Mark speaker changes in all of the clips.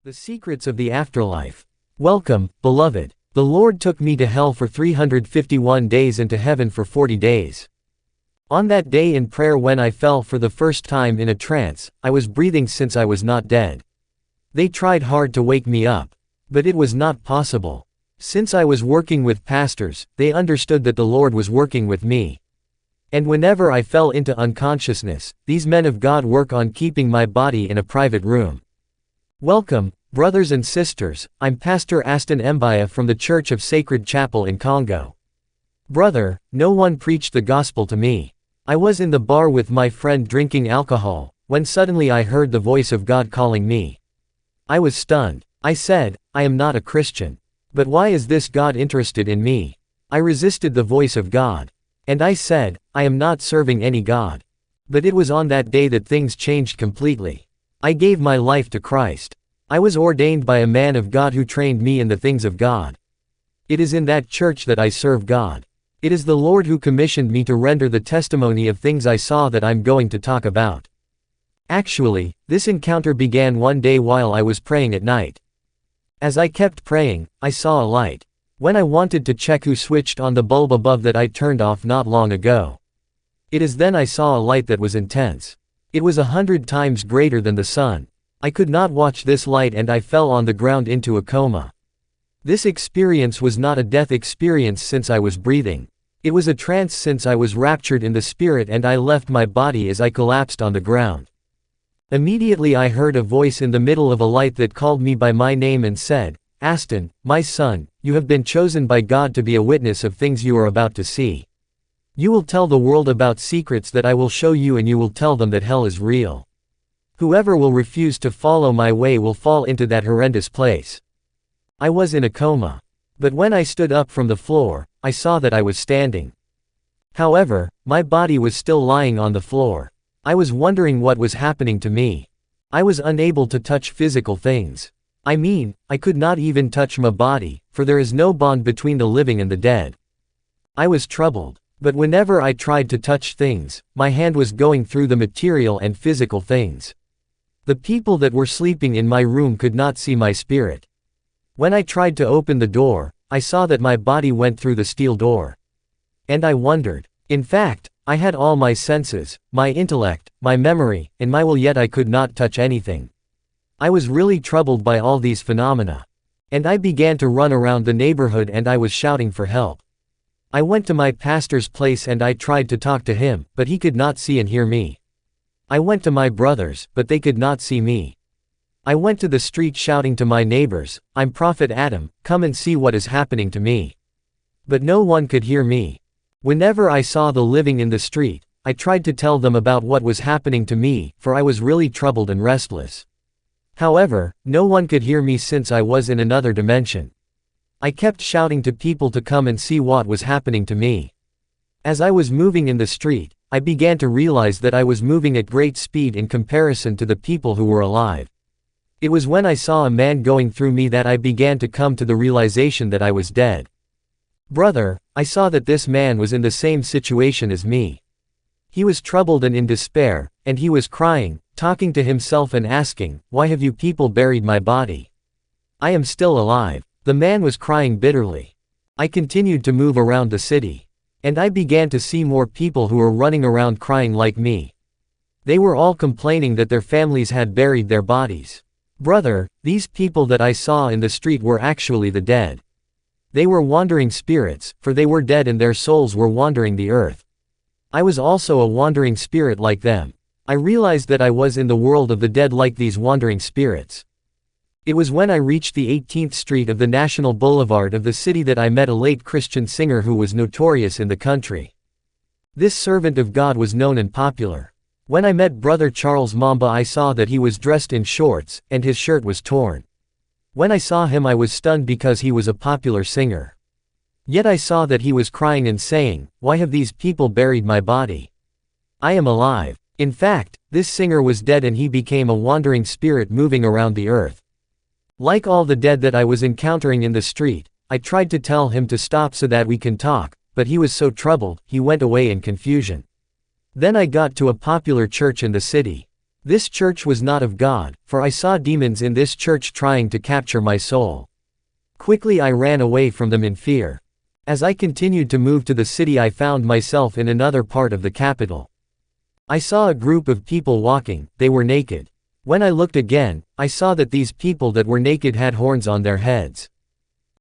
Speaker 1: The secrets of the afterlife. Welcome, beloved. The Lord took me to hell for 351 days and to heaven for 40 days. On that day in prayer when I fell for the first time in a trance, I was breathing since I was not dead. They tried hard to wake me up. But it was not possible. Since I was working with pastors, they understood that the Lord was working with me. And whenever I fell into unconsciousness, these men of God work on keeping my body in a private room. Welcome, brothers and sisters. I'm Pastor Aston Mbaya from the Church of Sacred Chapel in Congo. Brother, no one preached the gospel to me. I was in the bar with my friend drinking alcohol, when suddenly I heard the voice of God calling me. I was stunned. I said, I am not a Christian. But why is this God interested in me? I resisted the voice of God. And I said, I am not serving any God. But it was on that day that things changed completely. I gave my life to Christ. I was ordained by a man of God who trained me in the things of God. It is in that church that I serve God. It is the Lord who commissioned me to render the testimony of things I saw that I'm going to talk about. Actually, this encounter began one day while I was praying at night. As I kept praying, I saw a light. When I wanted to check who switched on the bulb above that I turned off not long ago. It is then I saw a light that was intense. It was 100 times greater than the sun. I could not watch this light and I fell on the ground into a coma. This experience was not a death experience since I was breathing. It was a trance since I was raptured in the spirit and I left my body as I collapsed on the ground. Immediately I heard a voice in the middle of a light that called me by my name and said, Aston, my son, you have been chosen by God to be a witness of things you are about to see. You will tell the world about secrets that I will show you and you will tell them that hell is real. Whoever will refuse to follow my way will fall into that horrendous place. I was in a coma. But when I stood up from the floor, I saw that I was standing. However, my body was still lying on the floor. I was wondering what was happening to me. I was unable to touch physical things. I mean, I could not even touch my body, for there is no bond between the living and the dead. I was troubled. But whenever I tried to touch things, my hand was going through the material and physical things. The people that were sleeping in my room could not see my spirit. When I tried to open the door, I saw that my body went through the steel door. And I wondered. In fact, I had all my senses, my intellect, my memory, and my will, yet I could not touch anything. I was really troubled by all these phenomena. And I began to run around the neighborhood and I was shouting for help. I went to my pastor's place and I tried to talk to him, but he could not see and hear me. I went to my brothers, but they could not see me. I went to the street shouting to my neighbors, I'm Prophet Adam, come and see what is happening to me. But no one could hear me. Whenever I saw the living in the street, I tried to tell them about what was happening to me, for I was really troubled and restless. However, no one could hear me since I was in another dimension. I kept shouting to people to come and see what was happening to me. As I was moving in the street, I began to realize that I was moving at great speed in comparison to the people who were alive. It was when I saw a man going through me that I began to come to the realization that I was dead. Brother, I saw that this man was in the same situation as me. He was troubled and in despair, and he was crying, talking to himself and asking, why have you people buried my body? I am still alive. The man was crying bitterly. I continued to move around the city. And I began to see more people who were running around crying like me. They were all complaining that their families had buried their bodies. Brother, these people that I saw in the street were actually the dead. They were wandering spirits, for they were dead and their souls were wandering the earth. I was also a wandering spirit like them. I realized that I was in the world of the dead like these wandering spirits. It was when I reached the 18th Street of the National Boulevard of the city that I met a late Christian singer who was notorious in the country. This servant of God was known and popular. When I met Brother Charles Mamba, I saw that he was dressed in shorts, and his shirt was torn. When I saw him I was stunned because he was a popular singer. Yet I saw that he was crying and saying, why have these people buried my body? I am alive. In fact, this singer was dead and he became a wandering spirit moving around the earth. Like all the dead that I was encountering in the street, I tried to tell him to stop so that we can talk, but he was so troubled, he went away in confusion. Then I got to a popular church in the city. This church was not of God, for I saw demons in this church trying to capture my soul. Quickly I ran away from them in fear. As I continued to move to the city, I found myself in another part of the capital. I saw a group of people walking, they were naked. When I looked again, I saw that these people that were naked had horns on their heads.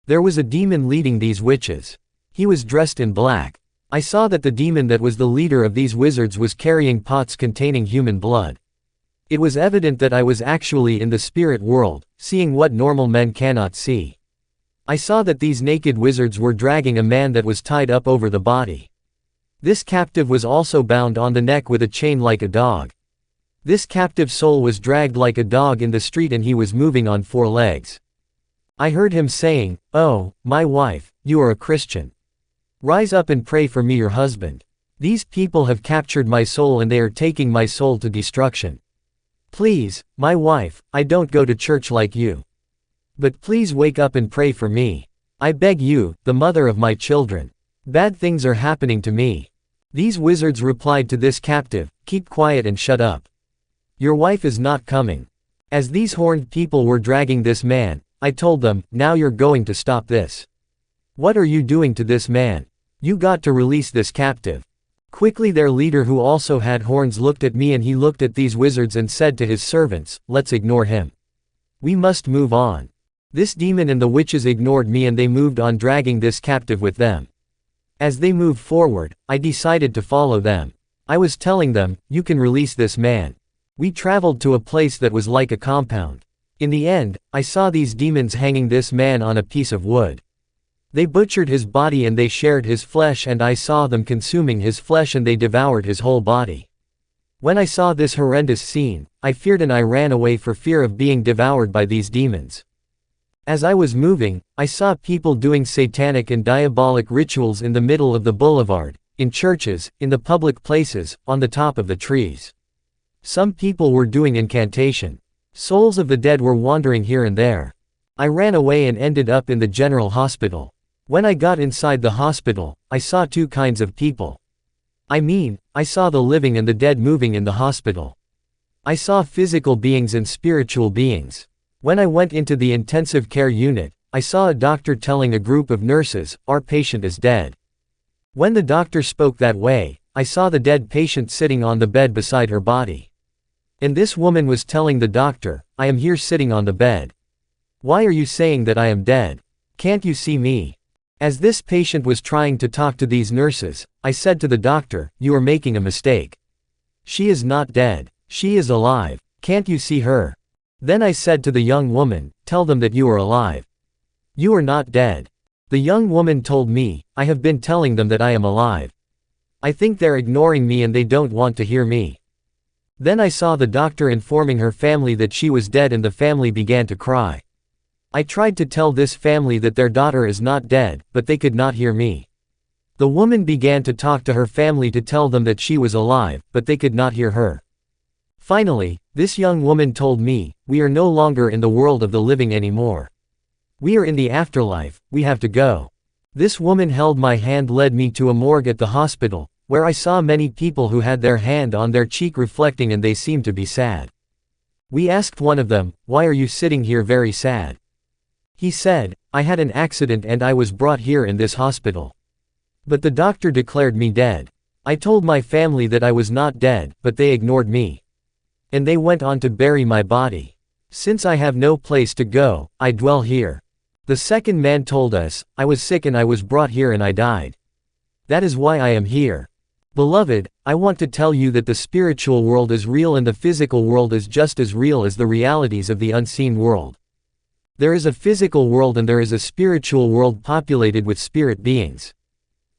Speaker 1: There was a demon leading these witches. He was dressed in black. I saw that the demon that was the leader of these wizards was carrying pots containing human blood. It was evident that I was actually in the spirit world, seeing what normal men cannot see. I saw that these naked wizards were dragging a man that was tied up over the body. This captive was also bound on the neck with a chain like a dog. This captive soul was dragged like a dog in the street and he was moving on 4 legs. I heard him saying, "Oh, my wife, you are a Christian. Rise up and pray for me, your husband. These people have captured my soul and they are taking my soul to destruction. Please, my wife, I don't go to church like you. But please wake up and pray for me. I beg you, the mother of my children. Bad things are happening to me." These wizards replied to this captive, "Keep quiet and shut up. Your wife is not coming." As these horned people were dragging this man, I told them, "Now you're going to stop this. What are you doing to this man? You got to release this captive." Quickly their leader, who also had horns, looked at me and he looked at these wizards and said to his servants, "Let's ignore him. We must move on." This demon and the witches ignored me and they moved on, dragging this captive with them. As they moved forward, I decided to follow them. I was telling them, "You can release this man." We traveled to a place that was like a compound. In the end, I saw these demons hanging this man on a piece of wood. They butchered his body and they shared his flesh, and I saw them consuming his flesh and they devoured his whole body. When I saw this horrendous scene, I feared and I ran away for fear of being devoured by these demons. As I was moving, I saw people doing satanic and diabolic rituals in the middle of the boulevard, in churches, in the public places, on the top of the trees. Some people were doing incantation. Souls of the dead were wandering here and there. I ran away and ended up in the general hospital. When I got inside the hospital, I saw 2 kinds of people. I saw the living and the dead moving in the hospital. I saw physical beings and spiritual beings. When I went into the intensive care unit, I saw a doctor telling a group of nurses, "Our patient is dead." When the doctor spoke that way, I saw the dead patient sitting on the bed beside her body. And this woman was telling the doctor, "I am here sitting on the bed. Why are you saying that I am dead? Can't you see me?" As this patient was trying to talk to these nurses, I said to the doctor, "You are making a mistake. She is not dead. She is alive. Can't you see her?" Then I said to the young woman, "Tell them that you are alive. You are not dead." The young woman told me, "I have been telling them that I am alive. I think they're ignoring me and they don't want to hear me." Then I saw the doctor informing her family that she was dead and the family began to cry. I tried to tell this family that their daughter is not dead, but they could not hear me. The woman began to talk to her family to tell them that she was alive, but they could not hear her. Finally, this young woman told me, "We are no longer in the world of the living anymore. We are in the afterlife, we have to go." This woman held my hand, led me to a morgue at the hospital, where I saw many people who had their hand on their cheek reflecting and they seemed to be sad. We asked one of them, "Why are you sitting here very sad?" He said, "I had an accident and I was brought here in this hospital. But the doctor declared me dead. I told my family that I was not dead, but they ignored me. And they went on to bury my body. Since I have no place to go, I dwell here." The second man told us, "I was sick and I was brought here and I died. That is why I am here." Beloved, I want to tell you that the spiritual world is real and the physical world is just as real as the realities of the unseen world. There is a physical world and there is a spiritual world populated with spirit beings.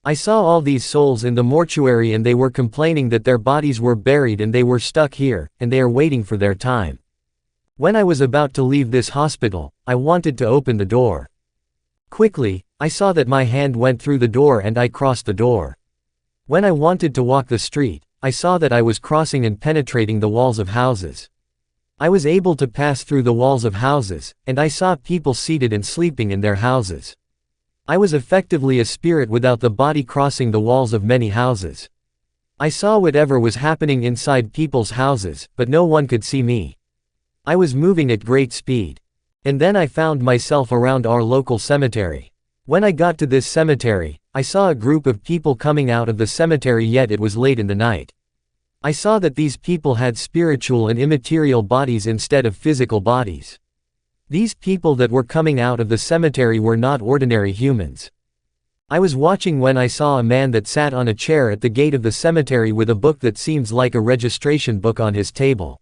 Speaker 1: I saw all these souls in the mortuary and they were complaining that their bodies were buried and they were stuck here, and they are waiting for their time. When I was about to leave this hospital, I wanted to open the door. Quickly, I saw that my hand went through the door and I crossed the door. When I wanted to walk the street, I saw that I was crossing and penetrating the walls of houses. I was able to pass through the walls of houses, and I saw people seated and sleeping in their houses. I was effectively a spirit without the body crossing the walls of many houses. I saw whatever was happening inside people's houses, but no one could see me. I was moving at great speed. And then I found myself around our local cemetery. When I got to this cemetery, I saw a group of people coming out of the cemetery, yet it was late in the night. I saw that these people had spiritual and immaterial bodies instead of physical bodies. These people that were coming out of the cemetery were not ordinary humans. I was watching when I saw a man that sat on a chair at the gate of the cemetery with a book that seems like a registration book on his table.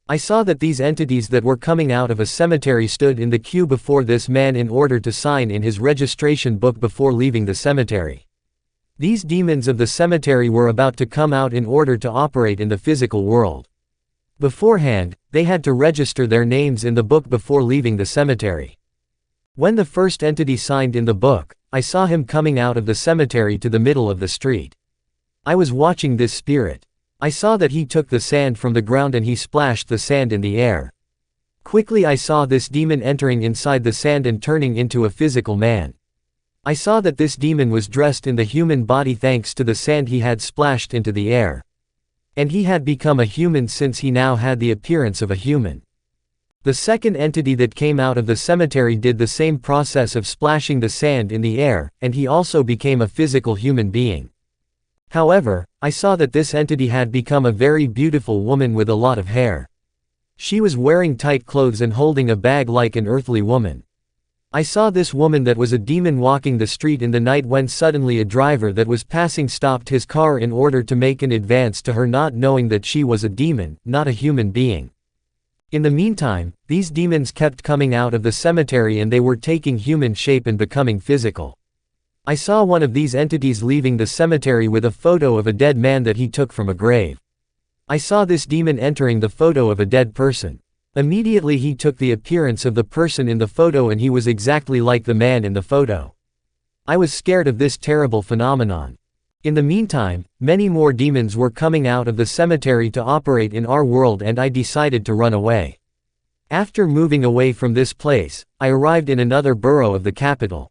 Speaker 1: I saw that these entities that were coming out of a cemetery stood in the queue before this man in order to sign in his registration book before leaving the cemetery. These demons of the cemetery were about to come out in order to operate in the physical world. Beforehand, they had to register their names in the book before leaving the cemetery. When the first entity signed in the book, I saw him coming out of the cemetery to the middle of the street. I was watching this spirit. I saw that he took the sand from the ground and he splashed the sand in the air. Quickly I saw this demon entering inside the sand and turning into a physical man. I saw that this demon was dressed in the human body thanks to the sand he had splashed into the air. And he had become a human since he now had the appearance of a human. The second entity that came out of the cemetery did the same process of splashing the sand in the air, and he also became a physical human being. However, I saw that this entity had become a very beautiful woman with a lot of hair. She was wearing tight clothes and holding a bag like an earthly woman. I saw this woman that was a demon walking the street in the night when suddenly a driver that was passing stopped his car in order to make an advance to her, not knowing that she was a demon, not a human being. In the meantime, these demons kept coming out of the cemetery and they were taking human shape and becoming physical. I saw one of these entities leaving the cemetery with a photo of a dead man that he took from a grave. I saw this demon entering the photo of a dead person. Immediately he took the appearance of the person in the photo and he was exactly like the man in the photo. I was scared of this terrible phenomenon. In the meantime, many more demons were coming out of the cemetery to operate in our world and I decided to run away. After moving away from this place, I arrived in another borough of the capital.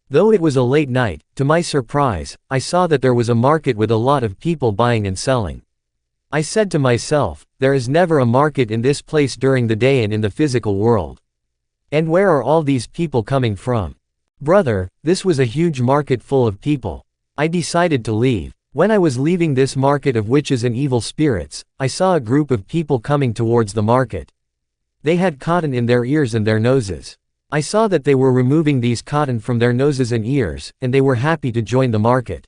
Speaker 1: Though it was a late night, to my surprise, I saw that there was a market with a lot of people buying and selling. I said to myself, there is never a market in this place during the day and in the physical world. And where are all these people coming from? Brother, this was a huge market full of people. I decided to leave. When I was leaving this market of witches and evil spirits, I saw a group of people coming towards the market. They had cotton in their ears and their noses. I saw that they were removing these cotton from their noses and ears, and they were happy to join the market.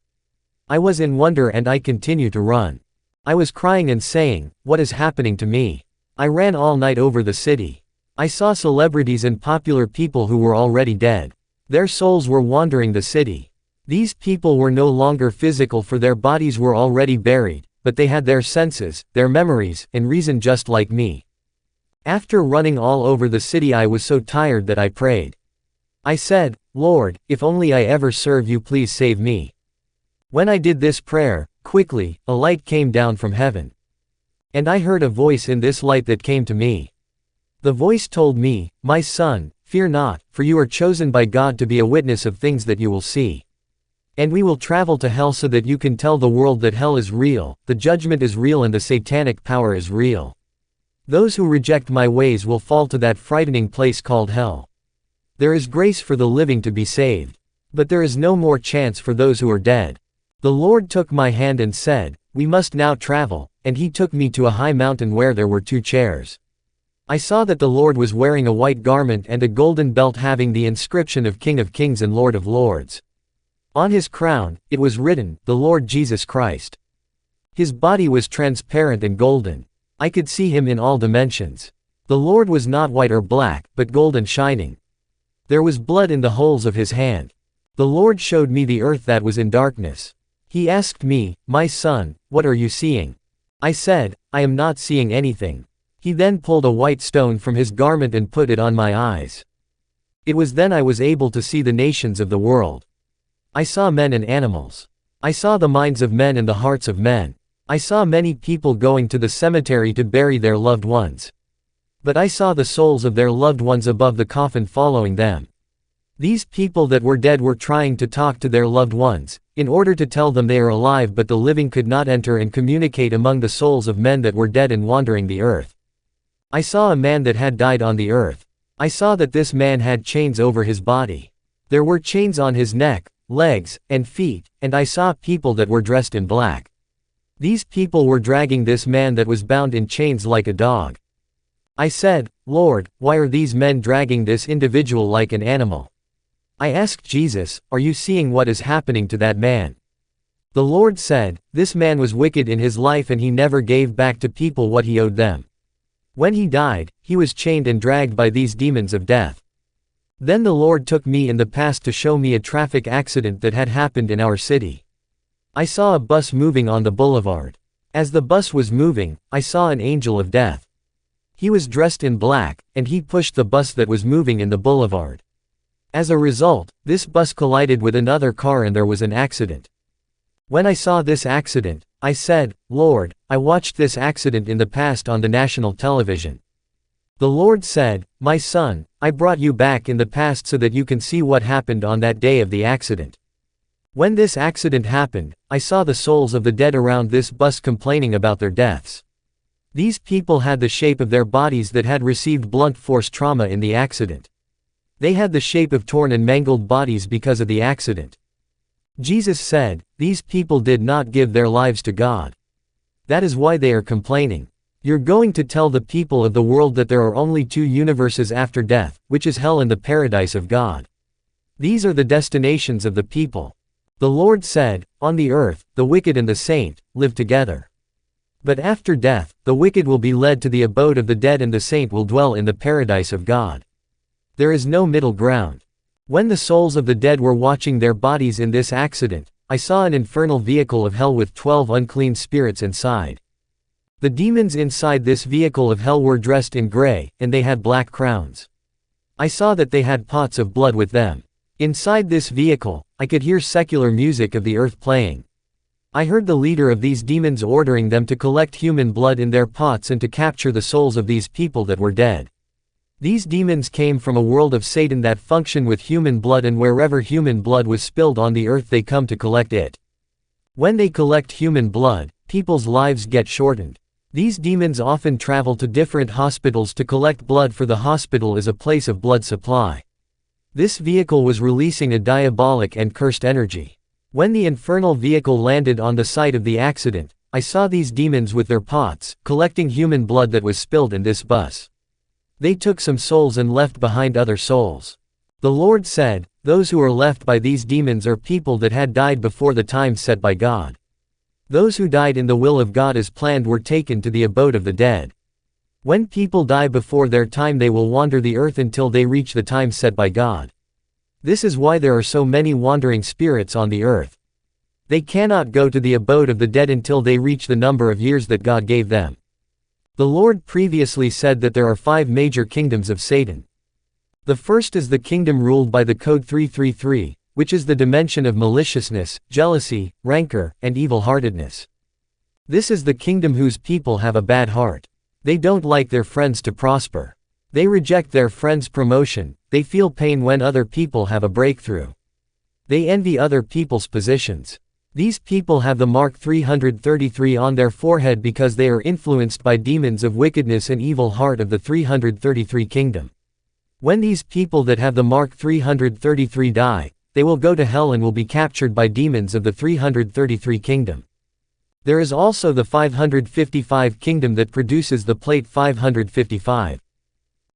Speaker 1: I was in wonder and I continued to run. I was crying and saying, what is happening to me? I ran all night over the city. I saw celebrities and popular people who were already dead. Their souls were wandering the city. These people were no longer physical, for their bodies were already buried, but they had their senses, their memories, and reason just like me. After running all over the city I was so tired that I prayed. I said, Lord, if only I ever serve you, please save me. When I did this prayer, quickly, a light came down from heaven. And I heard a voice in this light that came to me. The voice told me, my son, fear not, for you are chosen by God to be a witness of things that you will see. And we will travel to hell so that you can tell the world that hell is real, the judgment is real and the satanic power is real. Those who reject my ways will fall to that frightening place called hell. There is grace for the living to be saved. But there is no more chance for those who are dead. The Lord took my hand and said, we must now travel, and he took me to a high mountain where there were 2 chairs. I saw that the Lord was wearing a white garment and a golden belt having the inscription of King of Kings and Lord of Lords. On his crown, it was written, the Lord Jesus Christ. His body was transparent and golden. I could see him in all dimensions. The Lord was not white or black, but golden shining. There was blood in the holes of his hand. The Lord showed me the earth that was in darkness. He asked me, my son, what are you seeing? I said, I am not seeing anything. He then pulled a white stone from his garment and put it on my eyes. It was then I was able to see the nations of the world. I saw men and animals. I saw the minds of men and the hearts of men. I saw many people going to the cemetery to bury their loved ones. But I saw the souls of their loved ones above the coffin following them. These people that were dead were trying to talk to their loved ones, in order to tell them they are alive, but the living could not enter and communicate among the souls of men that were dead and wandering the earth. I saw a man that had died on the earth. I saw that this man had chains over his body. There were chains on his neck, legs, and feet, and I saw people that were dressed in black. These people were dragging this man that was bound in chains like a dog. I said, Lord, why are these men dragging this individual like an animal? I asked Jesus, are you seeing what is happening to that man? The Lord said, this man was wicked in his life and he never gave back to people what he owed them. When he died, he was chained and dragged by these demons of death. Then the Lord took me in the past to show me a traffic accident that had happened in our city. I saw a bus moving on the boulevard. As the bus was moving, I saw an angel of death. He was dressed in black, and he pushed the bus that was moving in the boulevard. As a result, this bus collided with another car and there was an accident. When I saw this accident, I said, Lord, I watched this accident in the past on the national television. The Lord said, my son, I brought you back in the past so that you can see what happened on that day of the accident. When this accident happened, I saw the souls of the dead around this bus complaining about their deaths. These people had the shape of their bodies that had received blunt force trauma in the accident. They had the shape of torn and mangled bodies because of the accident. Jesus said, these people did not give their lives to God. That is why they are complaining. You're going to tell the people of the world that there are only two universes after death, which is hell and the paradise of God. These are the destinations of the people. The Lord said, on the earth, the wicked and the saint live together. But after death, the wicked will be led to the abode of the dead and the saint will dwell in the paradise of God. There is no middle ground. When the souls of the dead were watching their bodies in this accident, I saw an infernal vehicle of hell with 12 unclean spirits inside. The demons inside this vehicle of hell were dressed in gray, and they had black crowns. I saw that they had pots of blood with them. Inside this vehicle, I could hear secular music of the earth playing. I heard the leader of these demons ordering them to collect human blood in their pots and to capture the souls of these people that were dead. These demons came from a world of Satan that function with human blood, and wherever human blood was spilled on the earth they come to collect it. When they collect human blood, people's lives get shortened. These demons often travel to different hospitals to collect blood, for the hospital is a place of blood supply. This vehicle was releasing a diabolic and cursed energy. When the infernal vehicle landed on the site of the accident, I saw these demons with their pots, collecting human blood that was spilled in this bus. They took some souls and left behind other souls. The Lord said, those who are left by these demons are people that had died before the time set by God. Those who died in the will of God as planned were taken to the abode of the dead. When people die before their time, they will wander the earth until they reach the time set by God. This is why there are so many wandering spirits on the earth. They cannot go to the abode of the dead until they reach the number of years that God gave them. The Lord previously said that there are 5 major kingdoms of Satan. The first is the kingdom ruled by the code 333, which is the dimension of maliciousness, jealousy, rancor, and evil-heartedness. This is the kingdom whose people have a bad heart. They don't like their friends to prosper. They reject their friends' promotion. They feel pain when other people have a breakthrough. They envy other people's positions. These people have the mark 333 on their forehead because they are influenced by demons of wickedness and evil heart of the 333 kingdom. When these people that have the mark 333 die, they will go to hell and will be captured by demons of the 333 kingdom. There is also the 555 kingdom that produces the plate 555.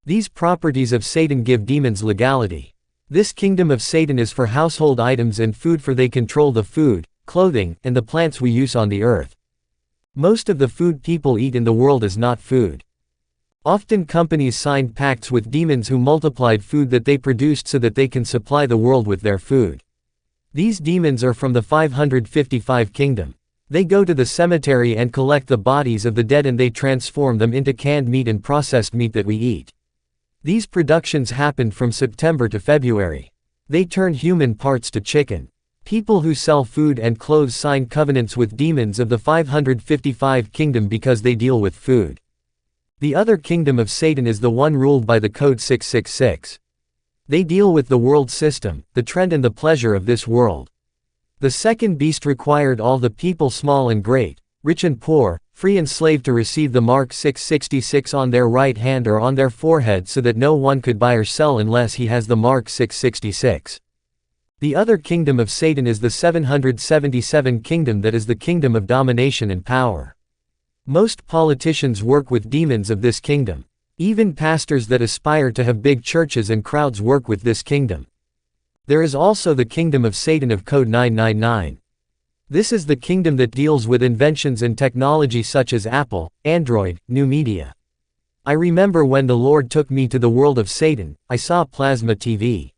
Speaker 1: These properties of Satan give demons legality. This kingdom of Satan is for household items and food, for they control the food, clothing, and the plants we use on the earth. Most of the food people eat in the world is not food. Often companies signed pacts with demons who multiplied food that they produced so that they can supply the world with their food. These demons are from the 555 kingdom. They go to the cemetery and collect the bodies of the dead and they transform them into canned meat and processed meat that we eat. These productions happened from September to February. They turn human parts to chicken. People who sell food and clothes sign covenants with demons of the 555 kingdom because they deal with food. The other kingdom of Satan is the one ruled by the code 666. They deal with the world system, the trend and the pleasure of this world. The second beast required all the people small and great, rich and poor, free and slave to receive the mark 666 on their right hand or on their forehead so that no one could buy or sell unless he has the mark 666. The other kingdom of Satan is the 777 kingdom, that is the kingdom of domination and power. Most politicians work with demons of this kingdom. Even pastors that aspire to have big churches and crowds work with this kingdom. There is also the kingdom of Satan of Code 999. This is the kingdom that deals with inventions and technology such as Apple, Android, new media. I remember when the Lord took me to the world of Satan, I saw plasma TV.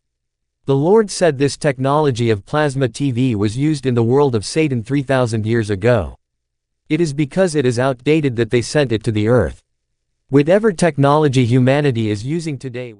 Speaker 1: The Lord said this technology of plasma TV was used in the world of Satan 3,000 years ago. It is because it is outdated that they sent it to the earth. Whatever technology humanity is using today